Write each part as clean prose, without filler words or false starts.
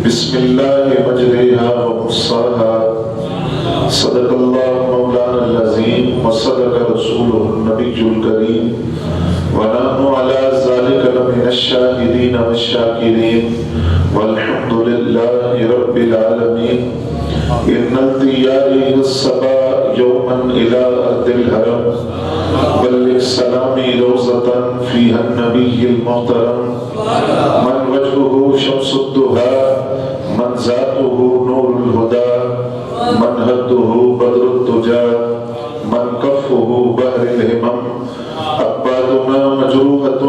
بسم اللہ مجریہا ومرساہا صدق اللہ مولانا العظیم وصدق رسولہ النبی الکریم ونحن علی ذلک لمن الشاہدین والشاکرین والحمد للہ رب العالمین ان الدیاری الصبا یوما الى ارض الحرم بلغ سلامی روزتا فیہا النبی المحترم من وجهه شمس الضحى من ذاته نور الهدى من هده بدر الدجى من كفه بحر الهمم أكبادنا مجروحة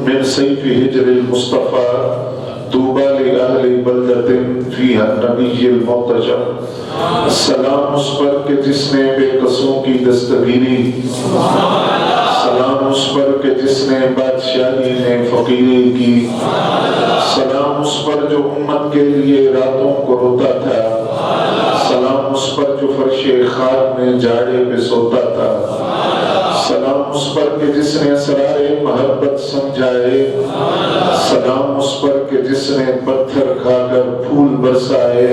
من سيف هجر المصطفى طوبى لأهل بلدة فيها النبي المرتجى سلام اس پر کہ جس نے بے قصوں کی دستگیری، سلام اس پر کہ جس نے بادشاہی نے فقیری کی، سلام اس پر جو امت کے لیے راتوں کو روتا تھا، سلام اس پر جو فرش خاک میں جاڑے پہ سوتا تھا، سلام اس پر کہ جس نے اسرار محبت سمجھائے، سلام اس پر کہ جس نے پتھر کھا کر پھول برسائے،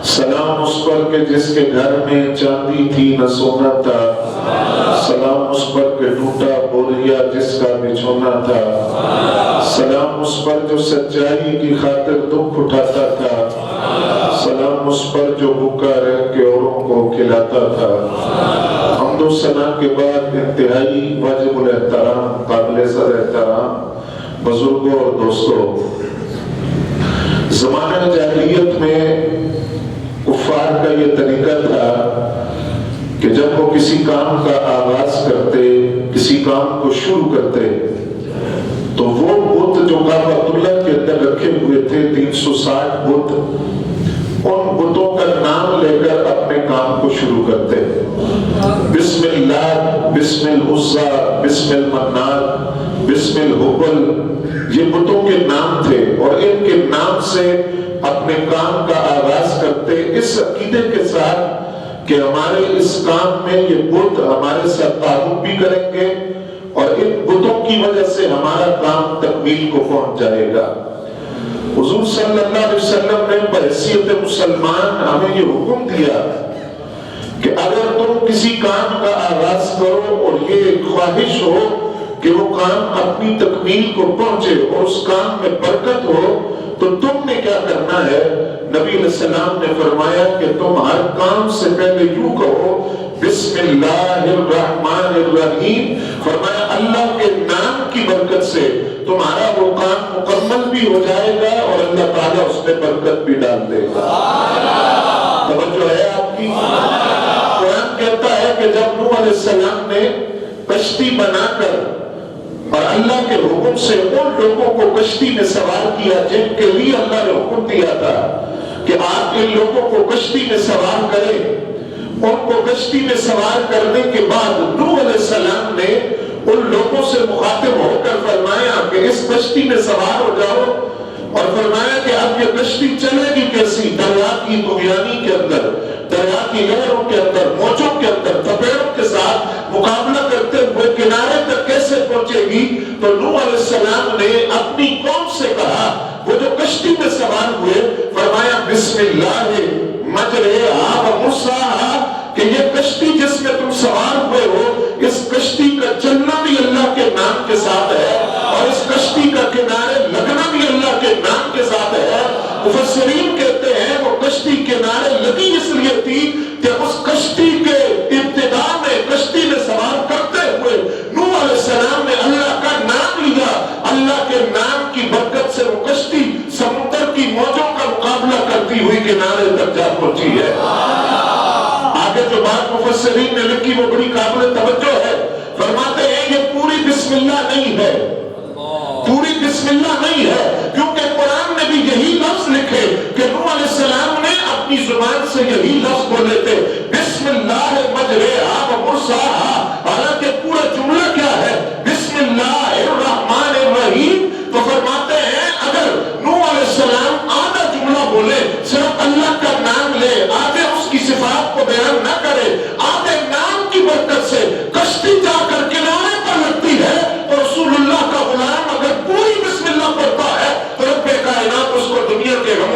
سلام اس پر کہ جس کے گھر میں چاندی تھی نہ سونا تھا، سلام اس پر کہ ٹوٹا بوریا جس کا بچھونا تھا، سلام اس پر جو سچائی کی خاطر دکھ اٹھاتا تھا، سلام اس پر جو بھوکا رہ کے اوروں کو کھلاتا تھا۔ حمد و ثنا کے بعد انتہائی واجب الاحترام، قابل صد احترام بزرگوں اور دوستوں، زمانہ جاہلیت میں کفار کا یہ طریقہ تھا کہ جب وہ کسی کام کا آغاز کرتے، کسی کام کو شروع کرتے، تو وہ بت جو کعبۃ اللہ کے اندر رکھے ہوئے تھے 360 بت، ان بتوں کا نام لے کر اپنے کام کو شروع کرتے۔ بسم اللہ، بسم العزیٰ، بسم المنات، بسم الحبل، یہ بتوں کے نام تھے اور ان کے نام سے اپنے کام کا آغاز کرتے، اس عقیدے کے ساتھ کہ ہمارے اس کام میں یہ بت ہمارے ساتھ تعاون بھی کریں گے اور ان بتوں کی وجہ سے ہمارا کام تکمیل کو پہنچ جائے گا۔ حضور صلی اللہ علیہ وسلم نے بحیثیت مسلمان ہمیں یہ حکم دیا کہ اگر تم کسی کام کا آغاز کرو اور یہ خواہش ہو کہ وہ کام اپنی تکمیل کو پہنچے اور اس کام میں برکت ہو، تو تم نے کیا کرنا ہے؟ نبی علیہ السلام نے فرمایا کہ تم ہر کام سے پہلے یوں کہو بسم اللہ الرحمن الرحیم، فرمایا اللہ کے نام کی برکت سے تمہارا وہ کام مکمل بھی ہو جائے گا اور اللہ تعالیٰ اس میں برکت بھی ڈال دے گا۔ توجہ ہے آپ کی؟ قرآن کہتا ہے کہ جب نوح علیہ السلام نے کشتی بنا کر اور اللہ کے حکم سے ان لوگوں کو کشتی میں سوار کیا جن کے لیے اللہ نے حکم دیا تھا کہ آپ ان لوگوں کو کشتی میں سوار کریں، ان کو کشتی میں سوار کرنے کے بعد نوح علیہ السلام نے ان لوگوں سے مخاطب ہو کر فرمایا کہ اس کشتی میں سوار ہو جاؤ، اور فرمایا کہ اب یہ کشتی چلے گی کیسی؟ دریا کی طغیانی کے اندر، دریا کی لہروں کے اندر، موجوں کے اندر، تپیڑوں کے ساتھ مقابلہ کرتے ہوئے کنارے تک کیسے پہنچے گی؟ تو نوح علیہ السلام نے اپنی قوم سے کہا، وہ جو کشتی میں سوار ہوئے، فرمایا بسم اللہ مجریہا ومرساہا، کہ یہ کشتی جس میں تم سوار ہوئے ہو، اس کشتی کا چلنا بھی اللہ کے نام کے ساتھ ہے اور اس کشتی کا کنارے لگنا بھی اللہ کے نام کے ساتھ ہے۔ مفسرین کہتے ہیں وہ کشتی کنارے لگی اس لیے تھی کہ اس کشتی کے ابتدا میں کشتی میں سوار کرتے ہوئے نوح علیہ السلام نے اللہ کا نام لیا، اللہ کے نام کی برکت سے وہ کشتی سمندر کی موجوں کا مقابلہ کرتی ہوئی کنارے تک جا پہنچی ہے۔ آگے جو بات مفسرین نے لکھی وہ بڑی قابل توجہ ہے، فرماتے ہیں یہ پوری بسم اللہ نہیں ہے، پوری بسم اللہ نہیں ہے، کیونکہ قرآن نے بھی یہی لفظ لکھے کہ نوح علیہ السلام نے اپنی زبان سے یہی لفظ بولے تھے بسم اللہ مجریہا ومرساہا، حالانکہ پورا جملہ کیا ہے؟ بسم اللہ الرحمن الرحیم۔ تو فرماتے ہیں اگر نوح علیہ السلام آدھا جملہ بولے، صرف اللہ کا نام لے، آدھے اس کی صفات کو بیان نہ کرے، آدھے نام کی برکت سے کشتی جا کر کنارے پر لگتی ہے، تو رسول اللہ کا غلام اگر پوری بسم اللہ پڑھتا ہے تو رب کائنات اس کو دنیا کے غموں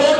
2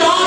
4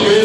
6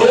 2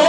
2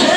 6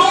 2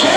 6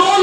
2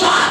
7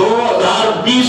2020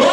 2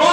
2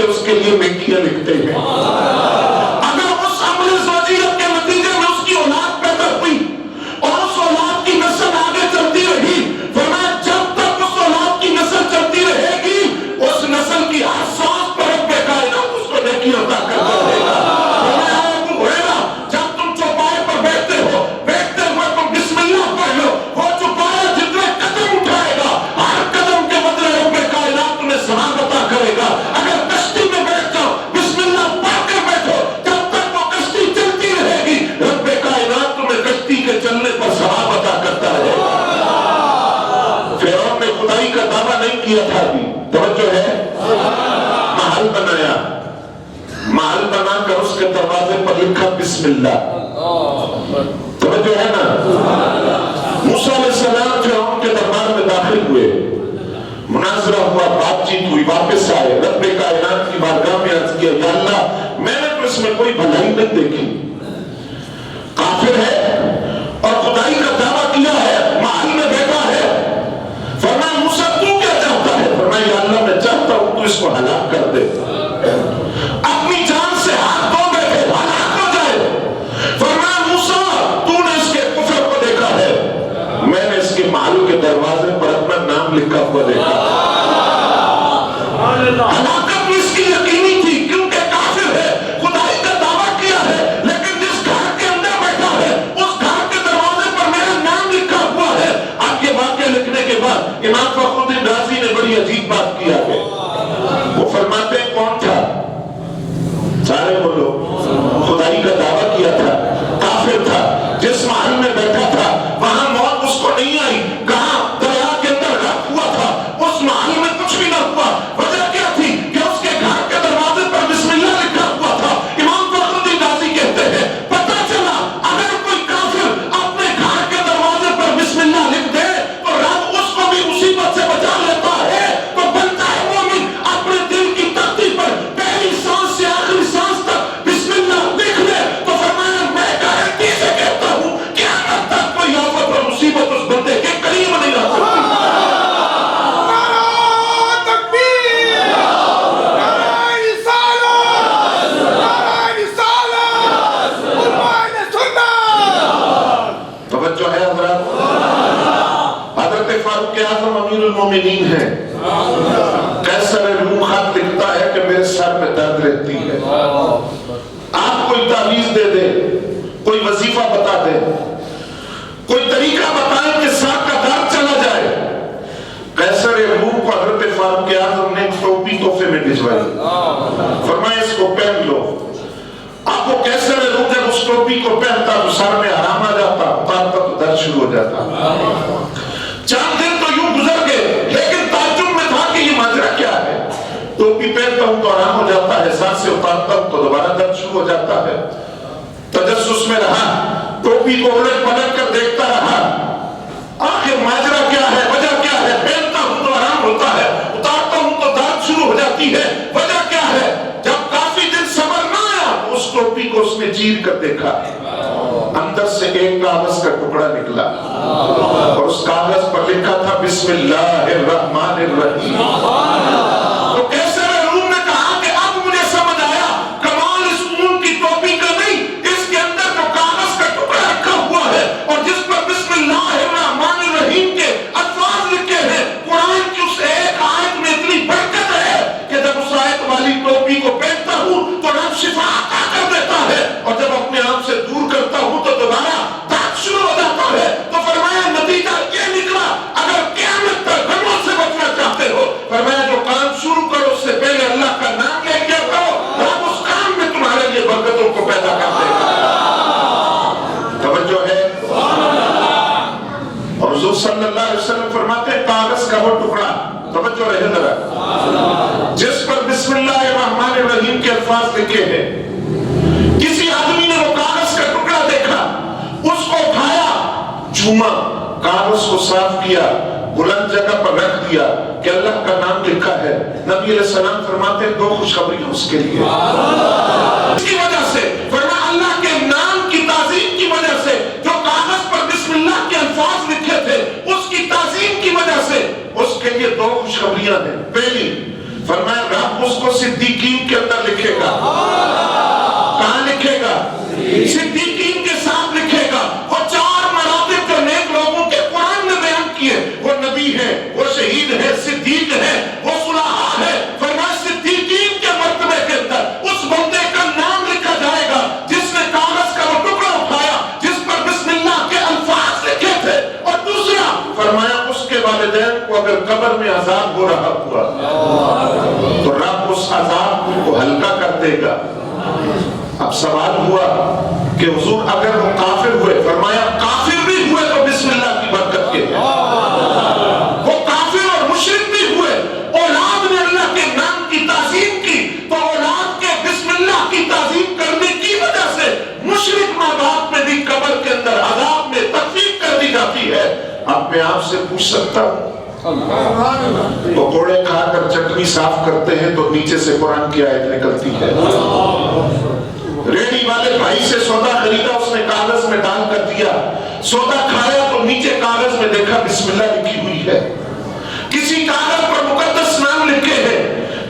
سے اس کے لیے نیکیاں لکھتے ہیں. اگر اس عمل زوجیت کے نتیجے میں اس کی اولاد پیدا ہوئی اور اس اولاد کی نسل آگے چلتی رہی، فرمایا جب تک اس اولاد کی نسل چلتی رہے گی اس نسل کی ہر سانس پر رب کائنات اس کو نیکی عطا کرتا رہے گا. فرمایا ابو ہریرہ جب تم چوپائے پر بیٹھتے ہو، بیٹھتے ہوئے تم بسم اللہ پڑھ لو، وہ چوپایا جتنے قدم اٹھائے گا ہر قدم کے بدلے رب کائنات تمہیں ثواب عطا کرے گا. اگر کشتی میں بیٹھ جاؤ بسم اللہ پڑھ کر بیٹھو، جب تک وہ کشتی چلتی رہے گی رب کائنات تمہیں کشتی کے چلنے پر ثواب عطا کرتا رہے گا. فرعون نے خدائی کا دعویٰ نہیں کیا تھا ابھی، توجہ ہے، محل بنایا، محل بنا کر اس کے دروازے پر لکھا بسم اللہ. توجہ ہے نا. موسیٰ علیہ السلام فرعون کے دربار میں داخل ہوئے، مناظرہ ہوا، بات چیت ہوئی، واپس آئے، رب کائنات کی بارگاہ میں عرض کیا یا اللہ میں نے تو اس میں کوئی بھلائی نہیں دیکھی، کافر ہے اور خدائی کا دعویٰ کیا ہے، محل میں بیٹھا ہے. فرمایا موسیٰ تو کیا چاہتا ہے؟ فرمایا یا اللہ میں چاہتا ہوں تو اس کو ہلاک کر دے، اپنی جان سے ہاتھ دھو بیٹھے ہلاک ہو جائے. فرمایا موسیٰ تو نے اس کے کفر کو دیکھا ہے، میں نے اس کے محل کے دروازے پر اپنا نام لکھا ہوا دیکھا. ہلاکت اس کی یقینی تھی کیونکہ کافر ہے، خدائی کا دعویٰ کیا ہے، لیکن جس گھر کے اندر بیٹھا ہے اس گھر کے دروازے پر میرا نام لکھا ہوا ہے. اب یہ واقعہ لکھنے کے بعد امام فخر الدین رازی نے بڑی عجیب بات کیا ہے. وہ فرماتے ہیں کون تھا؟ سارے بولو. خدائی کا دعویٰ کیا تھا، کافر تھا، جس محل میں بیٹھا تھا وہاں موت اس کو نہیں آئی، کہاں دریا کے اندر غرق ہوا تھا، اس محل میں کچھ بھی نہ ہوا. وجہ کیا تھی کہ اس کے گھر کے دروازے پر بسم اللہ لکھا ہوا تھا. امام فخر الدین رازی کہتے ہیں پتہ چلا اگر کوئی کافر اپنے گھر کے دروازے پر بسم اللہ لکھ دے تو رب اس کو بھی مصیبت سے بچا لیتا ہے. تو بنتا ہے مومن اپنے دل کی تختی پر پہلی سانس سے آخری سانس تک بسم اللہ لکھ لے. تو فرمایا میں گارنٹی سے کہتا ہوں قیامت تک کوئی آفت اور مصیبت اس بندے کے قریب نہیں رہ سکتی. توجہ ہے حضرات. حضرت فاروق اعظم امیر المومنین ہیں. قیصر روم خط لکھتا ہے کہ میرے سر میں درد رہتی ہے، آپ کوئی تعویذ دے دے، کوئی وظیفہ بتا دے، کوئی طریقہ بتائیں کہ سر کا درد چلا جائے. قیصر روم کو حضرت فاروق اعظم نے ایک ٹوپی تحفے میں بھجوائی، فرمایا اس کو پہن لو. آپ کو قیصر روم جب اس ٹوپی کو پہنتا تو سر میں آرام آ جاتا، اتارتا تو درد شروع ہو جاتا. چند دن تو یوں گزر گئے لیکن تعجب میں تھا کہ یہ ماجرا کیا ہے. ٹوپی پہنتا ہوں تو آرام ہو جاتا ہے، سر سے اتارتا ہوں تو دوبارہ درد شروع ہو جاتا ہے. تجسس میں رہا، ٹوپی کو الٹ پلٹ کر دیکھتا رہا، آخر ماجرا کیا ہے، وجہ کیا ہے. پہنتا ہوں تو آرام ہوتا ہے، اتارتا ہوں تو درد شروع ہو جاتی ہے، وجہ کیا ہے. جب کافی دن صبر نہ آیا اس ٹوپی کو اس نے چیر کر دیکھا، اندر سے ایک کاغذ کا ٹکڑا نکلا اور اس کاغذ پر لکھا تھا بسم اللہ الرحمن الرحیم. تو کیسے روم نے کہا کہ اب مجھے سمجھ آیا کمال اس اون کی ٹوپی کا نہیں، اس کے اندر جو کاغذ کا ٹکڑا رکھا ہوا ہے اور جس پر بسم اللہ الرحمن الرحیم کے الفاظ لکھے ہیں. قرآن کی اس ایک آیت میں اتنی برکت ہے کہ جب اس آیت والی ٹوپی کو پہنتا ہوں تو رب شفا عطا کر دیتا ہے، اور جب اپنے آپ سے دور کرتا ہوں تو دوبارہ درد شروع ہو جاتا ہے. تو فرمایا نتیجہ یہ نکلا اگر قیامت تک غموں سے بچنا چاہتے ہو، فرمایا جو کام شروع کرو اس سے پہلے اللہ کا نام لے کے کرو، رب اس کام میں تمہارے لیے برکتوں کو پیدا کر دے گا. توجہ ہے. اور حضور صلی اللہ علیہ وسلم فرماتے ہیں کاغذ کا وہ ٹکڑا، توجہ رہے ذرا، جس پر بسم اللہ الرحمن الرحیم کے الفاظ لکھے ہیں، کسی آدمی نے وہ کاغذ کا ٹکڑا دیکھا، اس کو اٹھایا، چوما، کاغذ کو صاف کیا، بلند جگہ پر رکھ دیا کہ اللہ کا نام لکھا ہے. نبی علیہ السلام فرماتے ہیں دو خوشخبریاں اس کے لیے. اس کی وجہ سے فرمایا اللہ کے نام کی تعظیم کی وجہ سے جو کاغذ پر بسم اللہ کے الفاظ لکھے تھے اس کی تعظیم کی وجہ سے اس کے لیے دو خوشخبریاں ہیں. پہلی فرمایا رب اس کو صدیقین کے اندر لکھے گا. کہاں لکھے گا؟ صدیقین کے ساتھ لکھے گا. وہ 4 مراتب جو نیک لوگوں کے قرآن نے بیان کیے، وہ نبی ہے، وہ شہید ہے، صدیق ہے، وہ صلحاء ہے. فرمایا صدیقین کے مرتبے کے اندر اس بندے کا نام لکھا جائے گا جس نے کاغذ کا وہ ٹکڑا اٹھایا جس پر بسم اللہ کے الفاظ لکھے تھے. اور دوسرا فرمایا اس کے والدین کو اگر قبر میں عذاب ہو رہا ہوا تو رب اس عذاب کو ہلکا کر دے گا. اب سوال ہوا کہ حضور اگر وہ کافر ہوئے، فرمایا کافر بھی ہوئے تو بسم اللہ کی برکت کے ہیں. وہ کافر اور مشرک بھی ہوئے، اولاد نے اللہ کے نام کی تعظیم کی تو اولاد کے بسم اللہ کی تعظیم کرنے کی وجہ سے مشرک ماں باپ میں بھی قبر کے اندر عذاب میں تخفیف کر دی جاتی ہے. اب میں آپ سے پوچھ سکتا ہوں، پکوڑے کھا کر چٹنی صاف کرتے ہیں تو نیچے سے قرآن کی آیت نکلتی ہے. ریڑھی والے بھائی سے سودا خریدا، اس نے کاغذ میں ڈال کر دیا، سودا کھایا تو نیچے کاغذ میں دیکھا بسم اللہ لکھی ہوئی ہے. کسی کاغذ پر مقدس نام لکھے ہیں،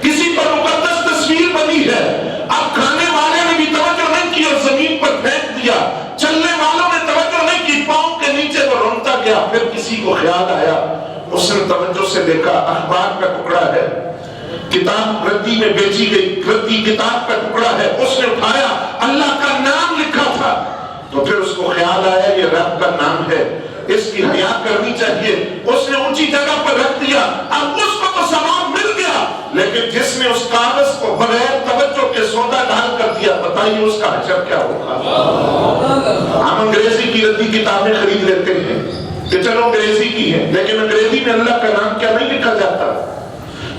کسی پر مقدس تصویر بنی ہے. اب کھانے والے نے بھی توجہ نہیں کی اور زمین پر پھینک دیا. چلنے والوں نے توجہ نہیں کی، پاؤں کے نیچے وہ روتا گیا. پھر کسی کو خیال آیا، اس نے توجہ سے دیکھا اخبار کا ٹکڑا ہے، کتاب ردی میں بیچی گئی، ردی کتاب کا ٹکڑا ہے. اس نے اٹھایا، اللہ کا نام لکھا تھا. تو پھر اس کو خیال آیا یہ رب کا نام ہے، اس کی حیا کرنی چاہیے. اس نے اونچی جگہ پر رکھ دیا. اب اس کو تو ثواب مل گیا، لیکن جس نے اس کاغذ کو بغیر توجہ کے سودا ڈال کر دیا، بتائیے اس کا حشر کیا ہوگا. ہم انگریزی کی ردی کتابیں خرید لیتے ہیں کہ چلو انگریزی کی ہے، لیکن انگریزی میں اللہ کا نام کیا نہیں لکھا جاتا؟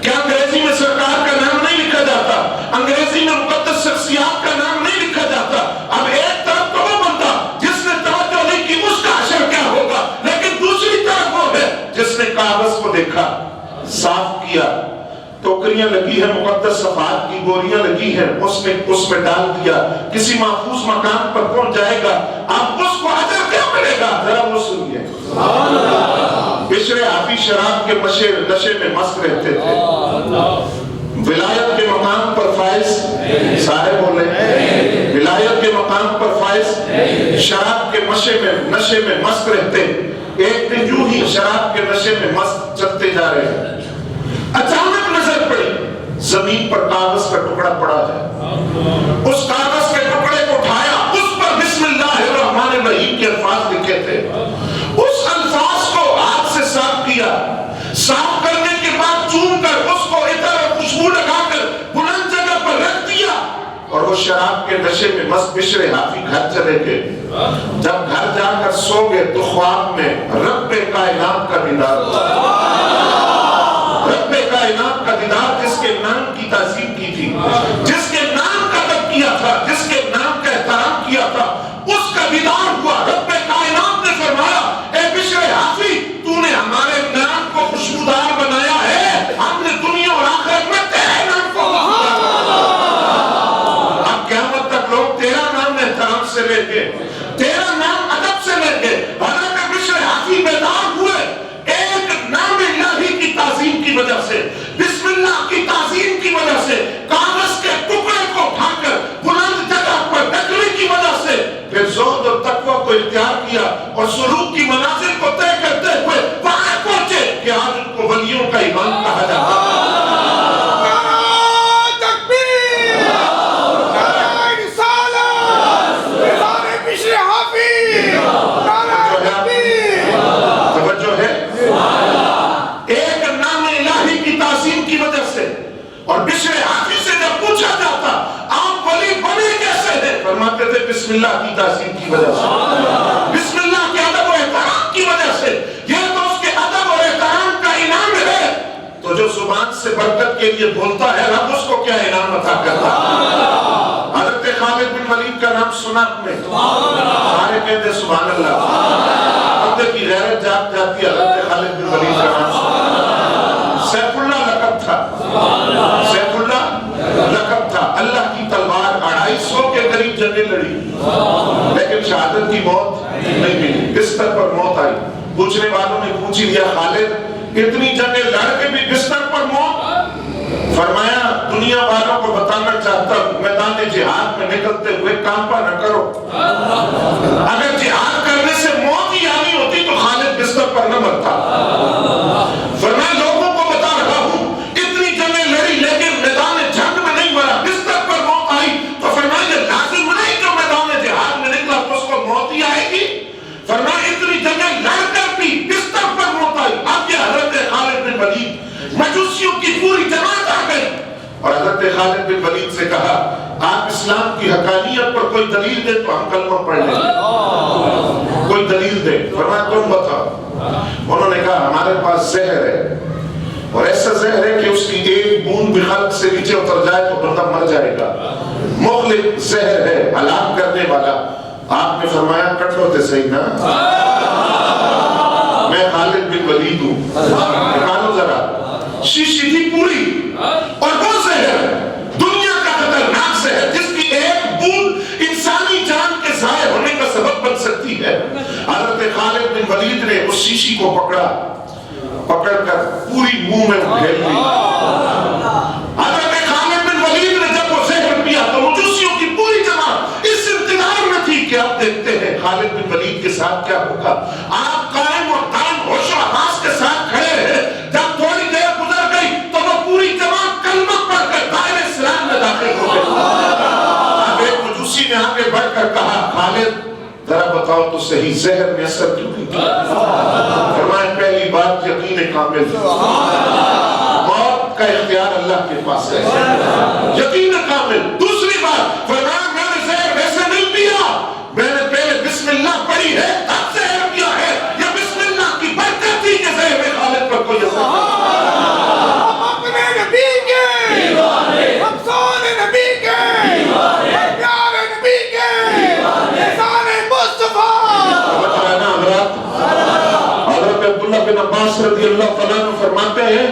کیا انگریزی میں سرکار کا نام نہیں لکھا جاتا؟ انگریزی میں مقدس شخصیات کا نام نہیں لکھا جاتا؟ اب ایک طرف تو وہ بندہ جس نے توجہ نہیں کی، اس کا حشر کیا ہوگا؟ لیکن دوسری طرف وہ ہے جس نے کاغذ کو دیکھا، صاف کیا، ٹوکریاں لگی ہیں، مقدس صفحات کی بوریاں لگی ہیں، اس نے اس میں ڈال دیا، کسی محفوظ مکان پر پہنچ جائے گا. اب اس کو اجر کیا ملے گا؟ ذرا وہ سنیے. بشر حافی شراب کے نشے میں مست رہتے تھے. ولایت کے مقام پر فائز، سارے بولے ولایت کے مقام پر فائز شراب کے نشے میں مست رہتے. ایک دن یوں ہی شراب کے نشے میں مست چلتے جا رہے ہیں. اچانک نظر پڑی زمین پر کاغذ کا ٹکڑا پڑا ہے. اس کاغذ کے ٹکڑے کو اٹھایا، اس پر بسم اللہ الرحمن الرحیم کے الفاظ لکھے تھے. اس الفاظ کو ہاتھ سے صاف کیا، صاف کرنے کے بعد چوم کر اس کو عطر اور خوشبو لگا کر بلند جگہ پر رکھ دیا. اور وہ شراب کے نشے میں مست بشر حافی گھر چلے گئے. جب گھر جا کر سو گئے تو خواب میں رب کائنات کا دیدار ہوا. رب کائنات کا دیدار، جس کے نام کی تعظیم کی تھی، جس کے نام کا ادب کیا تھا، جس کے نام کا احترام کیا تھا، اس کا دیدار ہوا. رب کائنات نے فرمایا، اے بشر حافی، تو نے ہمارے نام کو خوشبودار بنایا ہے، ہم نے دنیا اور آخرت میں تیرے نام کو خوشبودار بنایا. اب قیامت تک لوگ تیرا نام احترام سے لیں گے، تیرا نام ادب سے لیں گے. حضرت بشر حافی بیدار ہوئے ایک نام الہی کی تعظیم کی وجہ سے، بسم اللہ کی تعظیم کی وجہ سے، کاغذ کے ٹکڑے کو اٹھا کر بلند جگہ پر رکھنے کی وجہ سے. پھر زہد اور تقوی کو اختیار کیا اور سلوک کی منازل کو طے کرتے ہوئے وہاں پہنچے کہ آج ان کو ولیوں کا امام کہا جاتا ہے. اور بشر حافی سے جب پوچھا جاتا آپ ولی بنے کیسے ہیں، فرماتے تھے بسم اللہ کی تعظیم کی وجہ سے، بسم اللہ کے ادب و احترام کی وجہ سے. یہ تو اس کے ادب اور احترام کا انعام ہے. تو جو زبان سے برکت کے لیے بولتا ہے، رب اس کو کیا انعام عطا کرتا ہے. حضرت خالد بن ولید کا نام سنا آپ نے، سارے کہتے سبحان اللہ. بندے کی غیرت جاگ جاتی ہے حضرت خالد بن ولید کا نام سنا. سیف اللہ لقب تھا، سیف اللہ لقب تھا. اللہ کی تلوار 250 کے قریب جنگیں لڑی، لیکن شہادت کی موت نہیں ملی. بستر پر موت آئی. پوچھنے والوں نے پوچھ لیا خالد اتنی جنگیں لڑ کے بھی بستر پر موت؟ فرمایا دنیا والوں کو بتانا چاہتا ہوں میدان جہاد میں نکلتے ہوئے کانپا نہ کرو. اگر جہاد کرنے سے موت ہی آنی ہوتی تو خالد بستر پر نہ مرتا. فرمایا لوگوں کو بتا رہا ہوں اتنی جنگیں لڑی لیکن میدان جنگ میں نہیں مرا, بستر پر موت آئی. تو فرمایا یہ لازم نہیں جو میدان جہاد میں نکلا تو اس کو موت ہی آئے گی. فرمایا اتنی جنگیں لڑ کر بھی بستر پر موت آئی. اب یہ حضرت خالد بن ولید مجوسیوں کی پوری جماعت آ گئی اور حضرت خالد بن ولید سے کہا آپ اسلام کی حقانیت پر کوئی دلیل دے تو ہم کلمہ پڑھ لیں. کوئی دلیل دے. فرمایا تم بتاؤ. انہوں نے کہا ہمارے پاس زہر ہے اور ایسا زہر ہے کہ اس کی ایک بوند بھی خلق سے نیچے اتر جائے تو بندہ مر جائے گا. مغلق زہر ہے, ہلاک کرنے والا. آپ نے فرمایا کٹ ہوتے صحیح نا, میں خالد بن ولید ہوں. نکالو ذرا. شیشی تھی پوری اور وہ زہر دنیا کا خطرناک زہر جس کی ایک بوند انسانی جان کے ضائع ہونے کا سبب بن سکتی ہے. حضرت خالد بن ولید نے اس شیشی کو پکڑا, پکڑ کر پوری منہ میں ڈھیل دی. حضرت خالد بن ولید نے جب وہ زہر پیا تو مجوسیوں کی پوری جماعت اس انتظار میں تھی کہ اب دیکھتے ہیں خالد بن ولید کے ساتھ کیا ہوگا. آپ قائم اور دائم ہوش و حواس کے ساتھ کھڑے ہیں. جب تھوڑی دیر گزر گئی تو وہ پوری جماعت کلمہ پڑھ کر دائرہ اسلام میں داخل ہو گئی. اب ایک مجوسی نے آگے بڑھ کر کہا خالد ذرا بتاؤ تو صحیح زہر میں اثر کیوں نہیں کیا. فرمایا پہلی بات یقین کامل, موت کا اختیار اللہ کے پاس ہے, یقین کامل. دوسری بات فرمایا میں نے زہر ویسے نہیں پیا, میں نے پہلے بسم اللہ پڑھی ہے تب زہر پیا ہے. یہ بسم اللہ کی برکت تھی کہ زہر میں خالد پر کوئی اثر نہیں. ہم اپنے نبی کے, ہم سونے نبی کے, ہم پیارے نبی کے, نثار مصطفیٰ. حضرت عبداللہ بن عباس رضی اللہ تعالیٰ عنہ فرماتے ہیں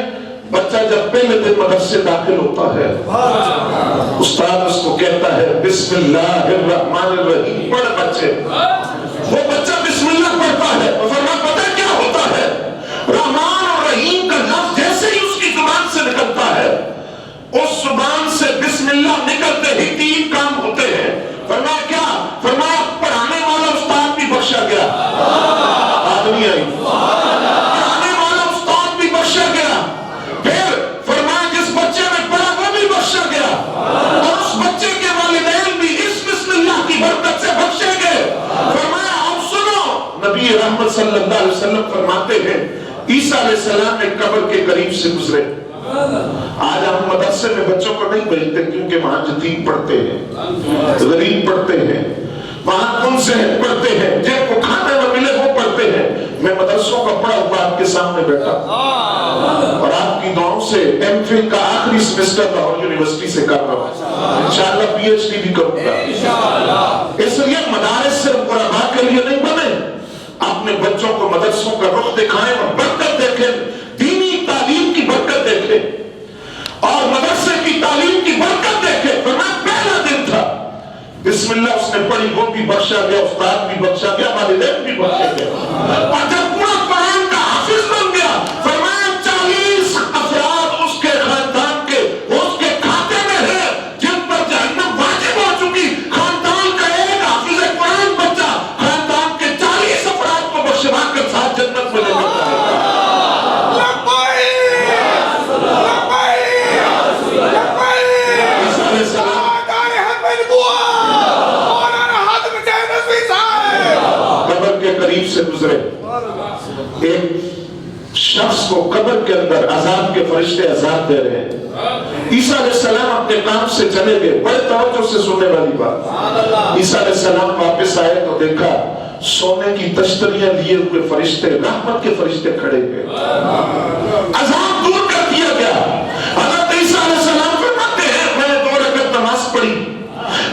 بچہ جب پہلے دن مدرسے داخل ہوتا ہے استاد اس کو کہتا ہے بسم اللہ الرحمن الرحیم پڑھ بچے. وہ بچہ بسم اللہ پڑھتا ہے اور فرمایا پتہ کیا ہوتا ہے, رحمان اور رحیم کا لفظ جیسے ہی اس کی زبان سے نکلتا ہے اس زبان سے بسم اللہ نکلتے ہی تین کام ہوتے ہیں. فرمایا کیا؟ فرمایا پڑھانے والا استاد بھی بخشا گیا, آدمی آئی, پڑھانے والا استاد بھی بخشا گیا. پھر فرمایا جس بچے نے پڑھا وہ بھی بخشا گیا اور اس بچے کے والدین بھی اس بسم اللہ کی برکت سے بخشے گئے. فرمایا اب سنو, نبی رحمت صلی اللہ علیہ وسلم فرماتے ہیں عیسیٰ علیہ السلام ایک قبر کے قریب سے گزرے. آج ہم مدرسے میں بچوں کو نہیں بھیجتے کیونکہ وہاں یتیم پڑھتے ہیں, غریب پڑھتے ہیں, وہاں کن سے پڑھتے ہیں, جن کو کھانے میں ملے وہ پڑھتے ہیں. میں مدرسوں کا پڑھا ہوا آپ کے سامنے بیٹھا اور آپ کی دعاؤں سے ایم فل کا آخری سیمسٹر لاہور یونیورسٹی سے کر رہا ہوں. انشاءاللہ پی ایچ ڈی بھی کروں گا. اس لیے مدارس صرف غربا کے لیے نہیں بنے, اپنے بچوں کو مدرسوں کا رخ دکھائیں اور برکت دیکھیں, دینی تعلیم کی برکت دیکھیں اور مدرسے کی تعلیم کی برکت دیکھیں. فرمایا پہلا دن تھا بسم اللہ اس نے پڑھی, وہ بھی بخشا گیا, استاد بھی بخشا گیا, والدین بھی بخشا گیا. اور جب پورا قرآن کا حافظ بن گیا فرمایا 40 افراد اس کے خاندان کے اس کے کھاتے میں ہے جن پر جہنم واجب ہو چکی. خاندان کا ایک حافظ قرآن بچہ خاندان کے 40 افراد کو بخشوا کر ساتھ جنت میں لے جاتا ہے. قریب سے گزرے, ایک شخص کو قبر کے اندر عذاب کے فرشتے عذاب دے رہے ہیں. عیسیٰ علیہ السلام اپنے کام سے چلے گئے, بڑے توجہ سے سننے والی بات. عیسیٰ علیہ السلام واپس آئے تو دیکھا سونے کی تشتریاں لیے ہوئے فرشتے, رحمت کے فرشتے کھڑے ہوئے. عذاب دور کر دیا گیا. حضرت عیسیٰ علیہ السلام فرماتے ہیں میں نے 2 رکعت نماز پڑھی.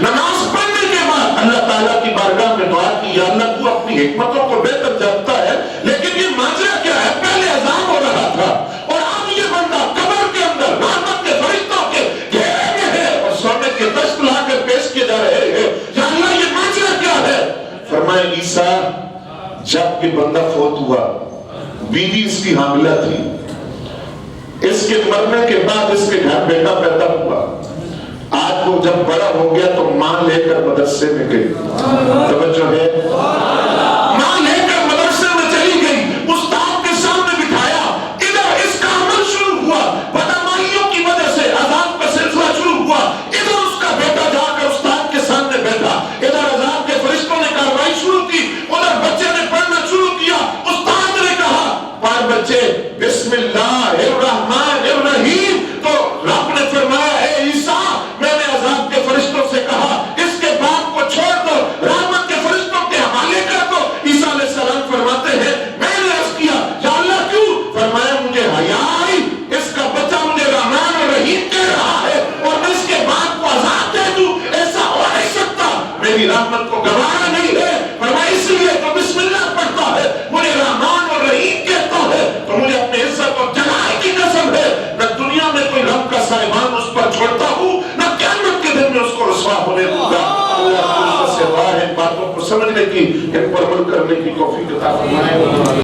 نماز پڑھنے کے بعد اللہ تعالیٰ کی بارگاہ میں دعا کی, یا اللہ تو اپنی حکمتوں کو بہتر جانتا ہے لیکن یہ ماجرا کیا ہے, پہلے عذاب ہو رہا تھا اور اب یہ بندہ قبر کے اندر رحمت کے فرشتوں کے گھیرے میں ہے اور سونے کے دست لا کر پیش کیے جا رہے ہیں. یا اللہ یہ ماجرا کیا ہے؟ فرمایا عیسیٰ جب کہ بندہ فوت ہوا بیوی اس کی حاملہ تھی, اس کے مرنے کے بعد اس کے گھر بیٹا پیدا ہوا. آج وہ جب بڑا ہو گیا تو ماں لے کر مدرسے میں گئی. توجہ ہے؟ ماں لے کر مدرسے میں چلی گئی, استاد کے سامنے بٹھایا, ادھر اس کا عمل شروع ہوا, بدامائیوں کی وجہ سے عذاب کا سلسلہ شروع ہوا. ادھر اس کا بیٹا جا کر استاد کے سامنے بیٹھا, ادھر عذاب کے فرشتوں نے کارروائی شروع کی, ادھر بچے نے پڑھنا شروع کیا. استاد نے کہا پڑھ بچے بسم اللہ الرحمن الرحیم. تو رب نے فرمایا اے عیسیٰ, میں نے عذاب کے فرشتوں سے کہا اس کے باپ کو چھوڑ دو, رحمت کے فرشتوں کے حوالے کر دو. عیسیٰ علیہ السلام فرماتے ہیں میں نے عرض کیا یا اللہ کیوں؟ فرمایا مجھے حیا آئی, اس کا بچہ مجھے رحمان اور رحیم کہہ رہا ہے اور میں اس کے باپ کو عذاب دے دوں, ایسا ہو نہیں سکتا, میری رحمت کو گوارا نہیں ہے. فرمایا اس لیے تو بسم اللہ پڑھتا ہے, مجھے رحمان اور رحیم کہتا ہے, تو مجھے اپنے عزت اور جلال کی قسم ہے نہ دنیا میں کوئی رب کا سائبان اس پر چھوڑتا ہوں, نہ قیامت کے دن میں اس کو رسوا ہونے دوں گا. اللہ سے ان باتوں کو سمجھنے کی, ان پر عمل کرنے کی توفیق عطا فرمائے.